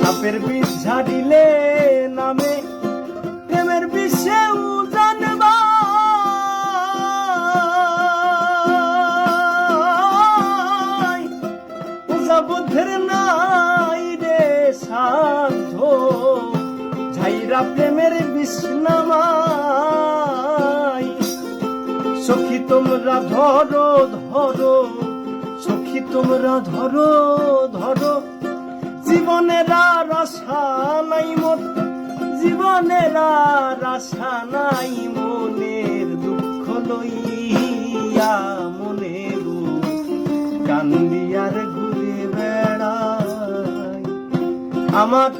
সাপের বিষ ঝাড়িলে নামে প্রেমের বিষে উজান উজা বুদ্ধের নাই রে সাধ্য ঝাইরা প্রেমের বিষ নামাই। সখী তোমরা ধরো ধরো, সখী তোমরা ধরো ধরো, জীবনের আর আশা নাই মোর, জীবনের আর আশা নাই, মনের দুঃখ লইয়া মনে গো কান্দিয়ার ঘুরে বেড়াই। আমার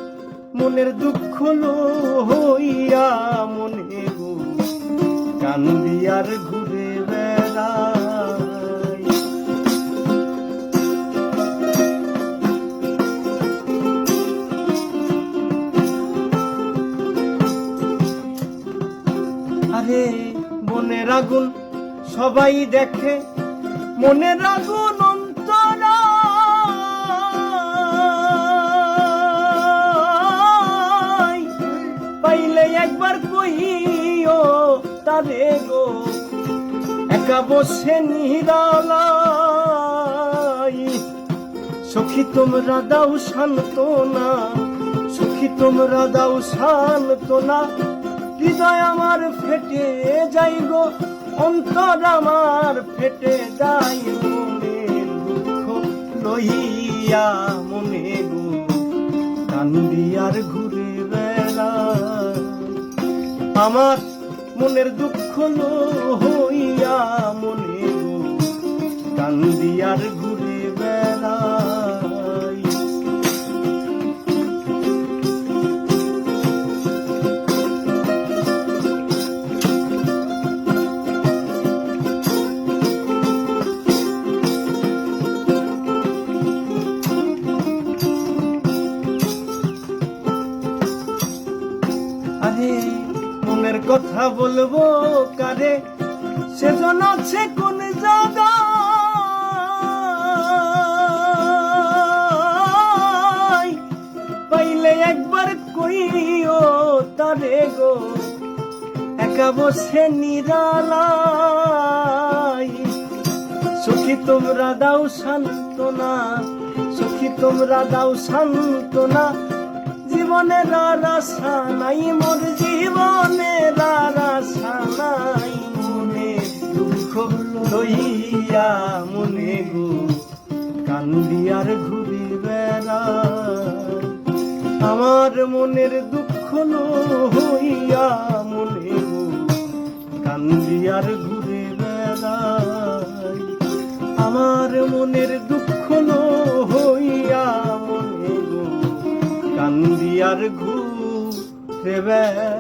মনের দুঃখ লইয়া মনে গো কান্দিয়ার ঘুরে বেড়াই। আরে মনের আগুন সবাই দেখে, মনের আগুন অন্তরায় পাইলে একবার কইও তারে গো একা বসে নিরালাই। সখী তোমরা দাও সান্ত্বনা, সখী তোমরা দাও সান্ত্বনা, হৃদয় আমার ফেটে যাই গো, অন্তর আমার ফেটে যাই, মনের দুঃখ লইয়া মনে গো কান্দিয়ার ঘুরে বেড়াই। আমার মনের দুঃখ লইয়া মনে গো কান্দিয়ার ঘুরে বেড়াই। মনের কথা বলবো কারে, সেজন আছে কোন জায়গায়, পাইলে একবার কইও তারে গো একা বসে নিরালাই। সখী তোমরা দাও সান্ত্বনা, সখী তোমরা দাও সান্ত্বনা, জীবনের আর আশা নাই মোর, জীবনের আর আশা নাই, মনে দুঃখ লইয়া মনে গো কান্দিয়ার ঘুরে বেড়াই। আমার মনের দুঃখ লইয়া মনে গো কান্দিয়ার ঘুরে বেড়াই। আমার মনের দুঃখ লইয়া মনে গো কান্দিয়ার ঘুরে বেড়াই।